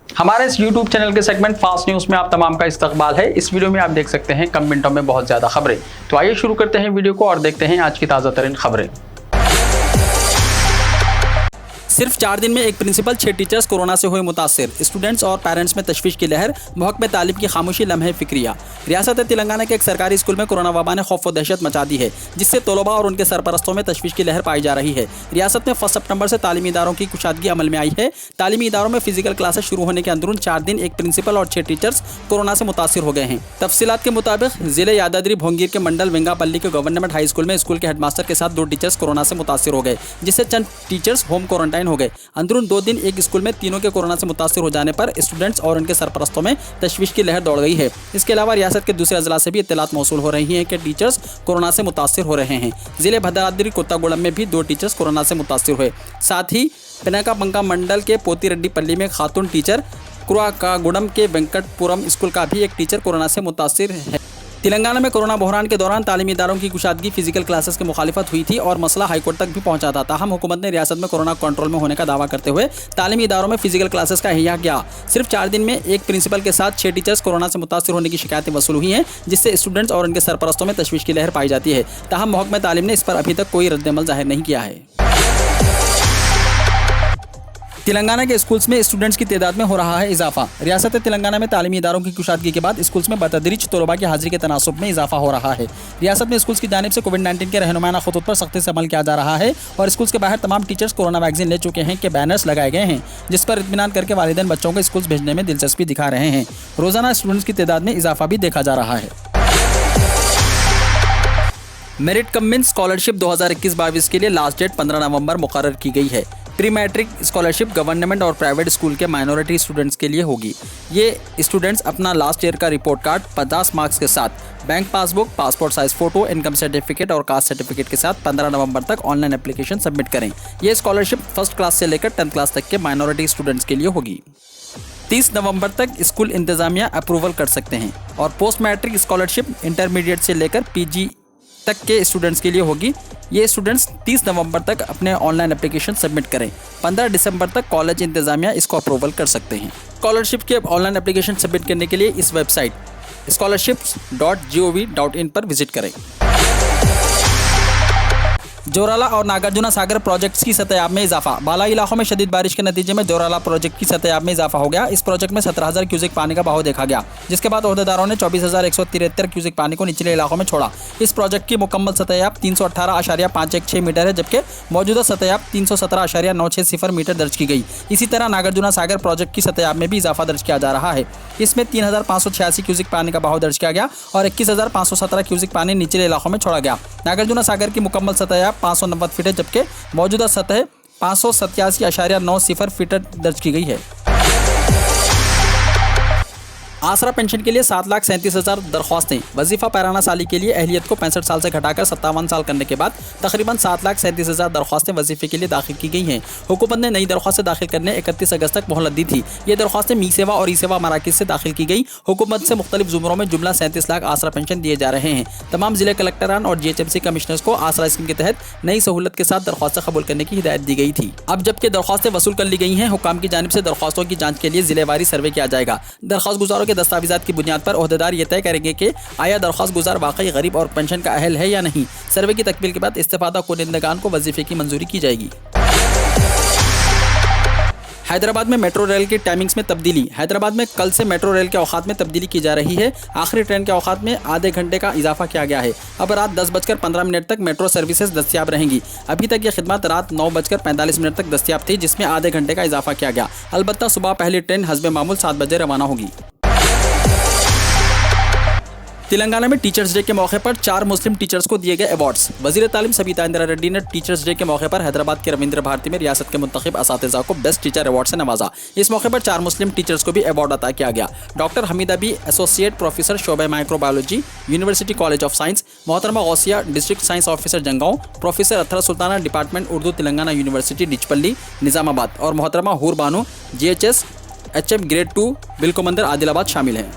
हमारे इस YouTube channel के सेगमेंट फास्ट न्यूज़ में आप तमाम का इस्तकबाल है। इस वीडियो में आप देख सकते हैं कम मिनटों में बहुत ज़्यादा खबरें। तो आइए शुरू करते हैं वीडियो को और देखते हैं आज की ताज़ा तरीन खबरें। सिर्फ 4 दिन में एक प्रिंसिपल 6 टीचर्स कोरोना से हुए मुतासिर। स्टूडेंट्स और पेरेंट्स में तशवीश की लहर, महकमे तालीम की खामोशी लम्हे फिक्रिया। रियासत तेलंगाना के एक सरकारी स्कूल में कोरोना वबा ने खौफ व दहशत मचा दी है, जिससे तलबा और उनके सरपरस्तों में तशवीश की लहर पाई जा रही है। रियासत में 1 सितंबर से तालीमी इदारों की कुशादगी अमल में आई है। तालीमी इदारों में फिजिकल क्लासेस शुरू होने के अंदरून 4 दिन एक प्रिंसिपल और 6 टीचर्स कोरोना से मुतासिर हो गए हैं। तफसीलात के मुताबिक जिले यादाद्री भोंगीर के मंडल वेंगापल्ली के गवर्नमेंट हाई स्कूल में स्कूल के हेडमास्टर के साथ 2 टीचर्स कोरोना से मुतासिर हो गए, जिससे चंद टीचर्स होम क्वारंटाइन हो गए। अंदरून 2 दिन एक स्कूल में तीनों के कोरोना से मुतासिर हो जाने पर स्टूडेंट्स और उनके सरपरस्तों में तशवीश की लहर दौड़ गई है। इसके अलावा रियासत के दूसरे अजला से भी इत्तलात मौसूल हो रही हैं कि टीचर्स कोरोना से मुतासिर हो रहे हैं। जिले भद्राद्री कोत्तागुड़म में भी 2 टीचर्स कोरोना से मुतासिर हुए। साथ ही पिनाकाबंका मंडल के पोतीरेड्डीपल्ली में खातून टीचर, कुराकागुड़म के वेंकटपुरम स्कूल का भी एक टीचर कोरोना से मुतासिर है। तेलंगाना में कोरोना बहरान के दौरान तालीमी इदारों की कुशादगी फिजिकल क्लासेस की मुखालिफत हुई थी और मसला हाईकोर्ट तक भी पहुंचा था। ताहम हुकूमत ने रियासत में कोरोना कंट्रोल में होने का दावा करते हुए तालीमी इदारों में फिजिकल क्लासेस का इह्या किया। सिर्फ 4 दिन में एक प्रिंसिपल के साथ 6 टीचर्स कोरोना से मुतासिर होने की शिकायतें वसूल हुई हैं, जिससे स्टूडेंट्स और उनके सरपरस्तों में तशवीश की लहर पाई जाती है। ताहम महकमे तालीम ने इस पर अभी तक कोई रद्दमल जाहिर नहीं किया है। तेलंगाना के स्कूल्स में स्टूडेंट्स की तादाद में हो रहा है इजाफा। रियासत तेलंगाना में तालीमी इदारों की कुशादगी के बाद स्कूल्स में बतदरीज तलबा की हाजिरी के तनासुब में इजाफा हो रहा है। रियासत में स्कूल्स की जानिब से कोविड-19 के रहनुमाना खतूत पर सख्ती से अमल किया जा रहा है और स्कूल्स के बाहर तमाम टीचर्स कोरोना वैक्सीन ले चुके हैं के बैनर्स लगाए गए हैं, जिस पर इत्मीनान करके वालिदैन बच्चों को स्कूल्स भेजने में दिलचस्पी दिखा रहे हैं। रोजाना स्टूडेंट्स की तादाद में इजाफा भी देखा जा रहा है। मेरिट कम मीन्स स्कॉलरशिप 2021-22 के लिए लास्ट डेट 15 नवंबर मुकर्रर की गई है। प्री मैट्रिक स्कॉलरशिप गवर्नमेंट और प्राइवेट स्कूल के माइनॉरिटी स्टूडेंट्स के लिए होगी। ये स्टूडेंट्स अपना लास्ट ईयर का रिपोर्ट कार्ड 50 मार्क्स के साथ, bank passbook, passport size photo, income certificate और कास्ट सर्टिफिकेट के साथ 15 नवंबर तक ऑनलाइन एप्लीकेशन सबमिट करें। ये स्कॉलरशिप फर्स्ट क्लास से लेकर 10th क्लास तक के माइनॉरिटी स्टूडेंट्स के लिए होगी। 30 नवंबर तक स्कूल इंतजामिया अप्रूवल कर सकते हैं और पोस्ट मैट्रिक स्कॉलरशिप इंटरमीडिएट से लेकर PG तक के स्टूडेंट्स के लिए होगी। ये स्टूडेंट्स 30 नवंबर तक अपने ऑनलाइन एप्लीकेशन सबमिट करें। 15 दिसंबर तक कॉलेज इंतजामिया इसको अप्रूवल कर सकते हैं। स्कॉलरशिप के ऑनलाइन एप्लीकेशन सबमिट करने के लिए इस वेबसाइट scholarships.gov.in पर विजिट करें। जोराला और नागार्जुना सागर प्रोजेक्ट्स की सतह में इजाफा। बाला इलाकों में शदीद बारिश के नतीजे में जोराला प्रोजेक्ट की सतह में इजाफा हो गया। इस प्रोजेक्ट में 17,000 क्यूसेक पानी का बहाव देखा गया, जिसके बाद ओहदेदारों ने 24,173 क्यूसेक पानी को निचले इलाकों में छोड़ा। इस प्रोजेक्ट की मुकम्मल सतह 318.516 मीटर है, जबकि मौजूदा सतह 317.960 मीटर दर्ज की गई। इसी तरह नागार्जुना सागर प्रोजेक्ट की सतह में भी इजाफा दर्ज किया जा रहा है। इसमें 3,586 क्यूसेक पानी का बहाव दर्ज किया गया और 21,517 क्यूसेक पानी निचले इलाकों में छोड़ा गया। नागार्जुना सागर की मुकम्मल सतह 590 फीट है, जबकि मौजूदा सतह 587.90 फीट दर्ज की गई है। आसरा पेंशन के लिए 7,37,000 दरख्वास्तें। वजीफा पैराना साली के लिए अहलियत को 65 साल से घटाकर 57 साल करने के बाद तकरीबन 7,37,000 दरख्वास्तें वजीफे के लिए दाखिल की गई हैं। हुकूमत ने नई दरख्वास्तें दाखिल करने 31 अगस्त तक मोहलत दी थी। ये दरख्वास्तें मी सेवा और ई सेवा मराकिज से दाखिल की गई। हुकूमत से मुख्तलिफ जुमरों में जुमला 37 लाख आसरा पेंशन दिए जा रहे हैं। तमाम जिले कलेक्टरान और GHMC कमिश्नर्स को आसरा स्कीम के तहत नई सहूलत के साथ दरख्वास्तें कबूल करने की हिदायत दी गई थी। अब जबकि दरख्वास्तें वसूल कर ली गई हैं, हुकाम की जानिब से दरख्वास्तों की जाँच के लिए जिलेवारी सर्वे किया जाएगा। दरख्वास्त गुजारों के दस्तावेजात की बुनियाद पर ओहदेदार ये तय करेंगे कि आया दरख्वास्त गुजार वाकई गरीब और पेंशन का अहल है या नहीं। सर्वे की तकमील के बाद इस्तेफादा कुनिंदगान को वजीफे की मंजूरी की जाएगी। हैदराबाद में मेट्रो रेल की टाइमिंग्स में तब्दीली। हैदराबाद में कल से मेट्रो रेल के औकात में तब्दीली की जा रही है। आखिरी ट्रेन के औकात में आधे घंटे का इजाफा किया गया है। अब रात 10:15 तक मेट्रो सर्विसेज दस्तियाब रहेंगी। अभी तक यह खिदमत रात 9:45 तक दस्तियाब थी, जिसमें आधे घंटे का इजाफा किया गया। अलबत्ता सुबह पहली ट्रेन हस्बे मामूल 7 बजे रवाना होगी। तेलंगाना में टीचर्स डे के मौके पर 4 मुस्लिम टीचर्स को दिए गए अवार्ड्स। वजीर तालीम सबिता इंदिरा रेड्डी ने टीचर्स डे के मौके पर हैदराबाद के रविंद्र भारती में रियासत के मुंतखब असातिज़ा को बेस्ट टीचर अवार्ड से नवाजा। इस मौके पर 4 मुस्लिम टीचर्स को भी अवार्ड अता किया गया। Doctor Hamida Bi, associate professor शोबे microbiology, university college of science, मोहतरमा Gausia, district science officer Jangaon, professor Athra Sultana, department Urdu, Telangana university Dichpally Nizamabad और मोहतरमा Hoor Bano, GHS HM grade 2 बिलकोमंदर आदिलाबाद शामिल हैं।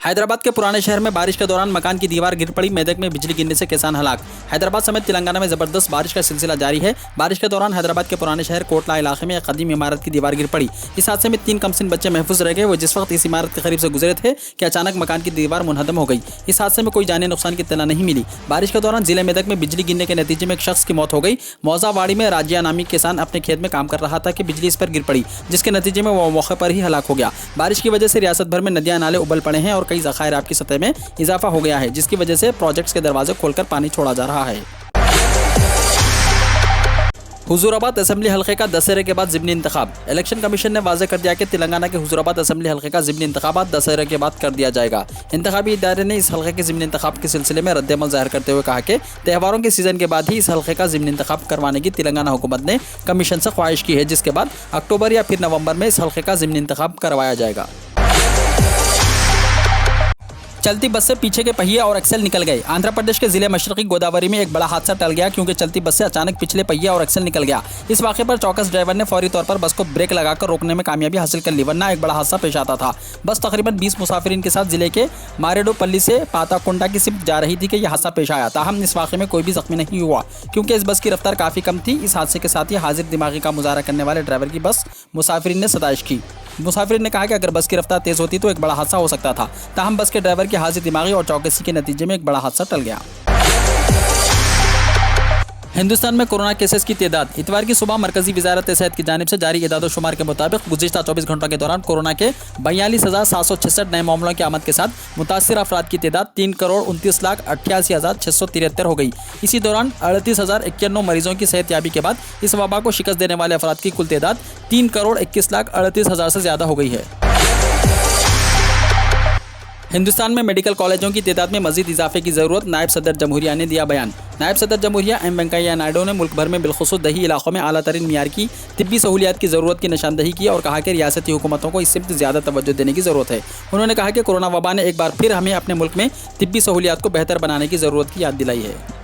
हैदराबाद के पुराने शहर में बारिश के दौरान मकान की दीवार गिर पड़ी, मेदक में बिजली गिरने से किसान हलाक। हैदराबाद समेत तेलंगाना में जबरदस्त बारिश का सिलसिला जारी है। बारिश के दौरान हैदराबाद के पुराने शहर कोटला इलाके में एक कदीम इमारत की दीवार गिर पड़ी। इस हादसे में 3 कमसिन बच्चे महफूज रह गए। वो जिस वक्त इस इमारत के करीब से गुजरे थे कि अचानक मकान की दीवार मुनहदम हो गई। इस हादसे में कोई जानी नुकसान की इत्तला नहीं मिली। बारिश के दौरान जिले मेदक में बिजली गिरने के नतीजे में एक शख्स की मौत हो गई। मौजावाड़ी में राजिया नामी किसान अपने खेत में काम कर रहा था कि बिजली इस पर गिर पड़ी, जिसके नतीजे में वो मौके पर ही हलाक हो गया। बारिश की वजह से रियासत भर में नदियां नाले उबल पड़े हैं और कई ज़खायर आब की सतह में इजाफा हो गया है, जिसकी वजह से प्रोजेक्ट्स के दरवाजे खोलकर पानी छोड़ा जा रहा है। हुजूराबाद असेंबली हल्के का दशहरे के बाद ज़िमनी इंतखाब। इलेक्शन कमीशन ने वाज़ेह कर दिया कि तेलंगाना के हुजूराबाद असेंबली हल्के का ज़िमनी इंतखाबात दशहरे के बाद कर दिया जाएगा। इंतखाबी इदारे ने इस हल्के के ज़िमनी इंतखाब के सिलसिले में रद्द-ए-अमल ज़ाहिर करते हुए कहा कि त्योहारों के सीज़न के बाद ही इस हल्के का ज़िमनी इंतखाब करवाने की तेलंगाना हुकूमत ने कमीशन से ख्वाहिश की है, जिसके बाद अक्टूबर या फिर नवंबर में इस हल्के का ज़िमनी इंतखाब करवाया जाएगा। चलती बस से पीछे के पहिए और एक्सेल निकल गए। आंध्र प्रदेश के जिले मशरकी गोदावरी में एक बड़ा हादसा टल गया, क्योंकि चलती बस से अचानक पिछले पहिए और एक्सेल निकल गया। इस वाक़े पर चौकस ड्राइवर ने फौरी तौर पर बस को ब्रेक लगाकर रोकने में कामयाबी हासिल कर ली, वरना एक बड़ा हादसा पेश आता था। बस तकरीबन 20 मुसाफिरीन के साथ जिले के मारेडोपल्ली से पाताकुंडा की सिर्फ जा रही थी कि यह हादसा पेश आया। ताहम इस वाक़े में कोई भी जख्मी नहीं हुआ, क्योंकि इस बस की रफ्तार काफ़ी कम थी। इस हादसे के साथ ही हाजिर दिमागी का मुजाहरा करने वाले ड्राइवर की बस मुसाफिरीन ने सताइश की। मुसाफिर ने कहा कि अगर बस की रफ्तार तेज़ होती तो एक बड़ा हादसा हो सकता था। ताहम बस के ड्राइवर की हाजिर दिमागी और चौकसी के नतीजे में एक बड़ा हादसा टल गया। हिंदुस्तान में कोरोना केसेस की तादाद। इतवार की सुबह मरकजी वजारत सेहत की जानिब से जारी इदाद-ओ-शुमार के मुताबिक गुज़िश्ता 24 घंटों के दौरान कोरोना के 42,766 नए मामलों की आमद के साथ मुतासिर अफराद की तादाद 3,29,88,673 हो गई। इसी दौरान 38,091 मरीजों की सेहतयाबी के बाद इस वबा को शिकस्त देने वाले अफराद की कुल तादाद 3,21,38,000 से ज़्यादा हो गई है। हिंदुस्तान में मेडिकल कॉलेजों की तादाद में मजीद इजाफे की ज़रूरत। नायब सदर जमहूरिया ने दिया बयान। नायब सदर जमहूरिया एम वेंकैया नायडू ने मुल्क भर में बिलखुसूस दही इलाकों में आला तरीन मियार की तिब्बी सहूलियात की ज़रूरत की निशानदही की और कहा कि रियासती हुकूमतों को इस सिमत ज़्यादा तवज्जो देने की ज़रूरत है। उन्होंने कहा कि कोरोना वबा ने एक बार फिर हमें अपने मुल्क में तिब्बी सहूलियात को बेहतर बनाने की ज़रूरत की याद दिलाई है।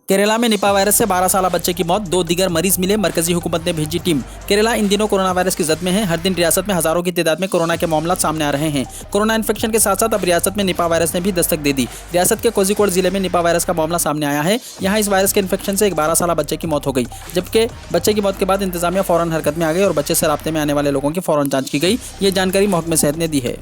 केरला में निपा वायरस से 12 साल बच्चे की मौत, 2 दीगर मरीज मिले। मरकजी हुकूमत ने भेजी टीम। केरला इन दिनों कोरोना वायरस की जद में है। हर दिन रियासत में हज़ारों की तादाद में कोरोना के मामला सामने आ रहे हैं। कोरोना इन्फेक्शन के साथ साथ अब रियासत में निपा वायरस ने भी दस्तक दे दी। रियासत के कोझिकोड जिले में निपा वायरस का मामला सामने आया है। यहाँ इस वायरस के इन्फेक्शन से एक 12 साल बच्चे की मौत हो गई, जबकि बच्चे की मौत के बाद इंतजामिया फ़ौरन हरकत में आ गई और बच्चे से राब्ते में आने वाले लोगों की फ़ौरन जाँच की गई। ये जानकारी महकमे सेहत ने दी है।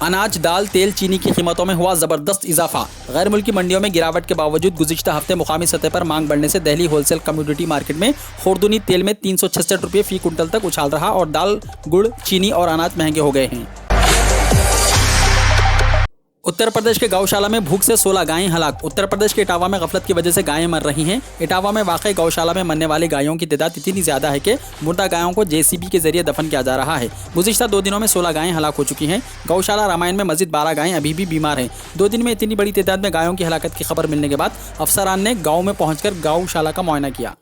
अनाज, दाल, तेल, चीनी की कीमतों में हुआ ज़बरदस्त इजाफा। गैर मुल्की मंडियों में गिरावट के बावजूद गुज़िश्ता हफ्ते मुकामी सतह पर मांग बढ़ने से दिल्ली होलसेल कम्योडिटी मार्केट में खुर्दुनी तेल में 366 रुपये फ़ी कुंटल तक उछाल रहा और दाल, गुड़, चीनी और अनाज महंगे हो गए हैं। उत्तर प्रदेश के गौशाला में भूख से 16 गायें हलाक। उत्तर प्रदेश के इटावा में गफलत की वजह से गायें मर रही हैं। इटावा में वाक़ई गौशाला में मरने वाली गायों की तादाद इतनी ज़्यादा है कि मुर्दा गायों को JCB के जरिए दफन किया जा रहा है। गुज़िश्ता 2 दिनों में 16 गायें हलाक हो चुकी हैं। गौशाला रामायण में मज़ीद 12 गायें अभी भी बीमार हैं। 2 दिन में इतनी बड़ी तादाद में गायों की हलाकत की खबर मिलने के बाद अफसरान ने गाँव में पहुँचकर गौशाला का मुआयना किया।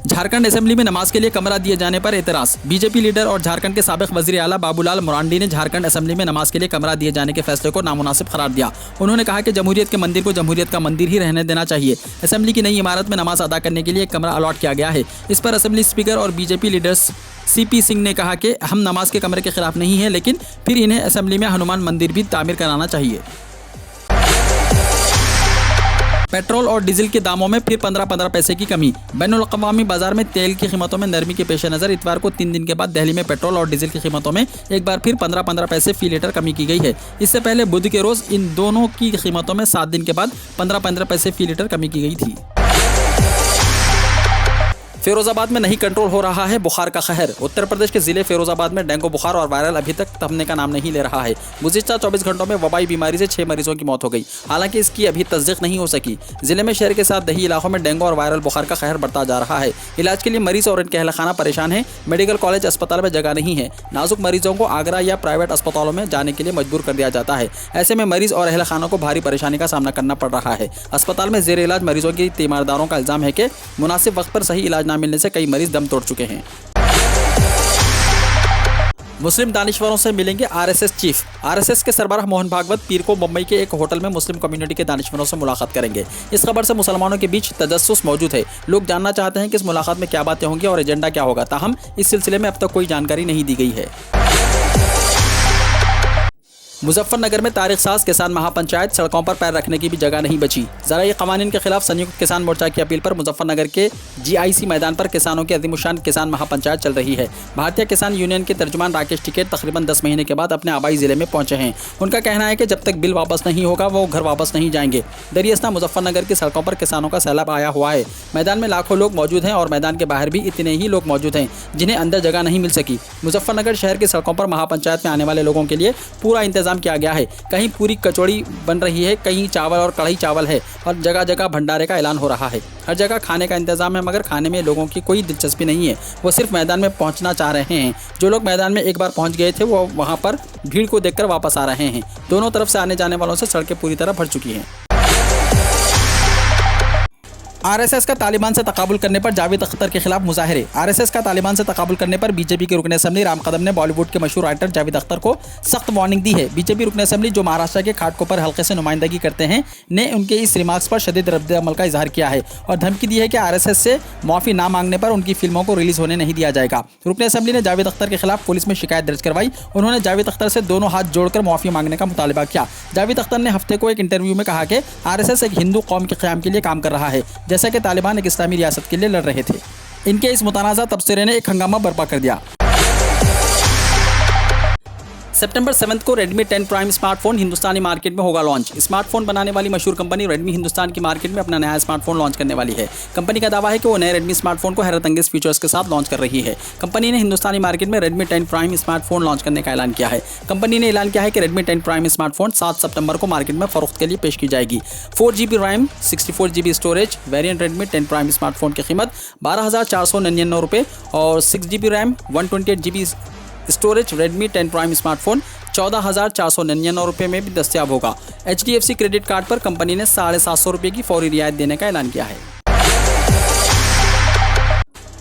झारखंड असेंबली में नमाज के लिए कमरा दिए जाने पर एतराज़। बीजेपी लीडर और झारखंड के साबिक वज़ीर आला बाबूलाल मुरांडी ने झारखंड असेंबली में नमाज के लिए कमरा दिए जाने के फैसले को नामुनासिब करार दिया। उन्होंने कहा कि जमहूरियत के मंदिर को जमहूरियत का मंदिर ही रहने देना चाहिए। असेंबली की नई इमारत में नमाज अदा करने के लिए एक कमरा अलॉट किया गया है। इस पर असेंबली स्पीकर और बीजेपी लीडर्स CP सिंह ने कहा कि हम नमाज के कमरे के खिलाफ नहीं हैं, लेकिन फिर इन्हें असेंबली में हनुमान मंदिर भी तामीर कराना चाहिए। पेट्रोल और डीजल के दामों में फिर 15 पैसे की कमी। बैनुल अक़वामी बाजार में तेल की कीमतों में नरमी के पेश नज़र इतवार को 3 दिन के बाद दिल्ली में पेट्रोल और डीजल की कीमतों में एक बार फिर 15 पैसे फ़ी लीटर कमी की गई है। इससे पहले बुध के रोज़ इन दोनों की कीमतों में 7 दिन के बाद 15 पैसे फ़ी लीटर कमी की गई थी। फिरोजाबाद में नहीं कंट्रोल हो रहा है बुखार का कहर। उत्तर प्रदेश के जिले फिरोजाबाद में डेंगू बुखार और वायरल अभी तक थमने का नाम नहीं ले रहा है। गुज़िश्ता 24 घंटों में वबाई बीमारी से 6 मरीजों की मौत हो गई। हालांकि इसकी अभी तस्दीक नहीं हो सकी। जिले में शहर के साथ दही इलाकों में डेंगू और वायरल बुखार का कहर बढ़ता जा रहा है। इलाज के लिए मरीज और इनके अहलखाना परेशान है। मेडिकल कॉलेज अस्पताल में जगह नहीं है। नाजुक मरीजों को आगरा या प्राइवेट अस्पतालों में जाने के लिए मजबूर कर दिया जाता है। ऐसे में मरीज और अहलखानों को भारी परेशानी का सामना करना पड़ रहा है। अस्पताल में जेर इलाज मरीजों की तीमारदारों का इल्ज़ाम है कि मुनासिब वक्त पर सही इलाज न मिलने से कई मरीज दम तोड़ चुके हैं। मुस्लिम दानिश्वरों से मिलेंगे आरएसएस चीफ। आरएसएस के सरबराह मोहन भागवत पीर को मुंबई के एक होटल में मुस्लिम कम्युनिटी के दानिश्वरों से मुलाकात करेंगे। इस खबर से मुसलमानों के बीच तजस्सुस मौजूद है। लोग जानना चाहते हैं कि इस मुलाकात में क्या बातें होंगी और एजेंडा क्या होगा। ताहम इस सिलसिले में अब तक कोई जानकारी नहीं दी गई है। मुजफ्फरनगर में तारीख साज किसान महापंचायत, सड़कों पर पैर रखने की भी जगह नहीं बची। ज़राई क़वानीन के खिलाफ संयुक्त किसान मोर्चा की अपील पर मुजफ्फरनगर के जीआईसी मैदान पर किसानों की अज़ीमुशान किसान महापंचायत चल रही है। भारतीय किसान यूनियन के तर्जुमान राकेश टिकैत तकरीबन 10 महीने के बाद अपने आबाई ज़िले में पहुंचे हैं। उनका कहना है कि जब तक बिल वापस नहीं होगा वो घर वापस नहीं जाएंगे। दरियास्ता मुजफ्फरनगर की सड़कों पर किसानों का सैलाब आया हुआ है। मैदान में लाखों लोग मौजूद हैं और मैदान के बाहर भी इतने ही लोग मौजूद हैं जिन्हें अंदर जगह नहीं मिल सकी। मुजफ्फरनगर शहर की सड़कों पर महापंचायत में आने वाले लोगों के लिए पूरा इंतजाम किया गया है। कहीं पूरी कचौड़ी बन रही है, कहीं चावल और कढ़ाई चावल है और जगह जगह भंडारे का ऐलान हो रहा है। हर जगह खाने का इंतजाम है, मगर खाने में लोगों की कोई दिलचस्पी नहीं है। वो सिर्फ मैदान में पहुंचना चाह रहे हैं। जो लोग मैदान में एक बार पहुंच गए थे वो वहां पर भीड़ को देखकर वापस आ रहे हैं। दोनों तरफ से आने जाने वालों से सड़कें पूरी तरह भर चुकी हैं। आरएसएस का तालिबान से तकाबुल करने पर जावेद अख्तर के खिलाफ मुजाहरे। आरएसएस का तालिबान से तकाबुल करने पर बीजेपी के रुकन असेंबली राम कदम ने बॉलीवुड के मशहूर राइटर जावेद अख्तर को सख्त वार्निंग दी है। बीजेपी रुकन असेंबली जो महाराष्ट्र के खाटकोपर हल्के से नुमाइंदगी करते हैं ने उनके इस रिमार्क्स पर शदीद रद्द-ए-अमल का इजहार किया है और धमकी दी है कि आरएसएस से माफ़ी ना मांगने पर उनकी फिल्मों को रिलीज होने नहीं दिया जाएगा। रुकन असेंबली ने जावेद अख्तर के खिलाफ पुलिस में शिकायत दर्ज करवाई। उन्होंने जावेद अख्तर से दोनों हाथ जोड़कर माफ़ी मांगने का मुतालबा किया। जावेद अख्तर ने हफ्ते को एक इंटरव्यू में कहा कि आरएसएस एक हिंदू कौम के क़याम के लिए काम कर रहा है, जैसा कि तालिबान एक इस्लामी रियासत के लिए लड़ रहे थे। इनके इस मुतनाज़ा तबसरे ने एक हंगामा बर्पा कर दिया। सितंबर 7 को Redmi 10 प्राइम स्मार्टफोन हिंदुस्तानी मार्केट में होगा लॉन्च। स्मार्टफोन बनाने वाली मशहूर कंपनी Redmi हिंदुस्तान की मार्केट में अपना नया स्मार्टफोन लॉन्च करने वाली है। कंपनी का दावा है कि वो नए Redmi स्मार्टफोन को हैरत अंगेज फीचर्स के साथ लॉन्च कर रही है। कंपनी ने हिंदुस्तानी मार्केट में Redmi 10 प्राइम स्मार्टफोन लॉन्च करने का ऐलान किया है। कंपनी ने ऐलान किया है कि Redmi 10 प्राइम स्मार्टफोन 7 सितंबर को मार्केट में फरोख्त के लिए पेश की जाएगी। 4GB RAM 64GB storage variant Redmi 10 prime smartphone की कीमत 12,499 रुपये और 6GB RAM 128GB storage Redmi 10 prime smartphone 14,499 रुपये में भी दस्तयाब होगा। HDFC क्रेडिट कार्ड पर कंपनी ने 750 रुपये की फौरी रियायत देने का ऐलान किया है।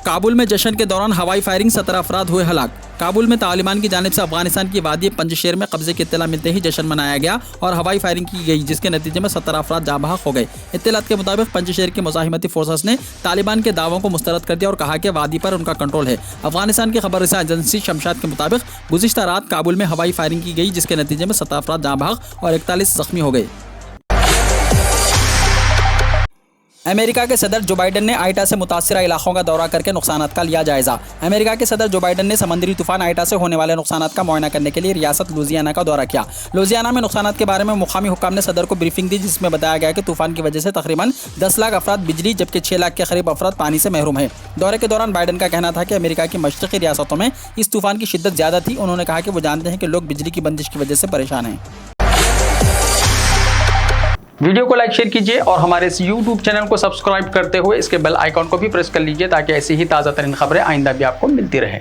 काबुल में जश्न के दौरान हवाई फायरिंग 17 अफराद हुए हलाक। काबुल में तालिबान की जानिब से अफगानिस्तान की वादी पंजशेर में कब्जे की इत्तला मिलते ही जश्न मनाया गया और हवाई फायरिंग की गई, जिसके नतीजे में 17 अफराद जाँ बहक हो गए। इत्तलात के मुताबिक पंजशेर की मुजाहिमती फोर्सेस ने तालिबान के दावों को मुस्तरद कर दिया और कहा कि वादी पर उनका कंट्रोल है। अफगानिस्तान की खबर रसा एजेंसी शमशाद के मुताबिक गुज़िश्ता रात काबुल में हवाई फायरिंग की गई, जिसके नतीजे में 17 अफराद जाँ बहक और 41 जख्मी हो गए। अमेरिका के सदर जो बाइडन ने आइटा से मुतासिरा इलाकों का दौरा करके नुकसानात का लिया जायजा। अमेरिका के सदर जो बाइडन ने समंदरी तूफान आइटा से होने वाले नुकसानात का मुआयना करने के लिए रियासत लुजियाना का दौरा किया। लुजियाना में नुकसानात के बारे में मुकामी हुक्काम ने सदर को ब्रीफिंग दी, जिसमें बताया गया कि तूफान की वजह से तकरीबन 10 लाख अफराद बिजली जबकि 6 लाख के करीब अफराद पानी से महरूम है। दौरे के दौरान बाइडन का कहना था कि अमेरिका की मशरक़ी रियासतों में इस तूफान की शिद्दत ज़्यादा थी। उन्होंने कहा कि वो जानते हैं कि लोग बिजली की बंदिश की वजह से परेशान हैं। वीडियो को लाइक शेयर कीजिए और हमारे इस YouTube चैनल को सब्सक्राइब करते हुए इसके बेल आइकॉन को भी प्रेस कर लीजिए ताकि ऐसी ही ताज़ा तरीन खबरें आइंदा भी आपको मिलती रहें।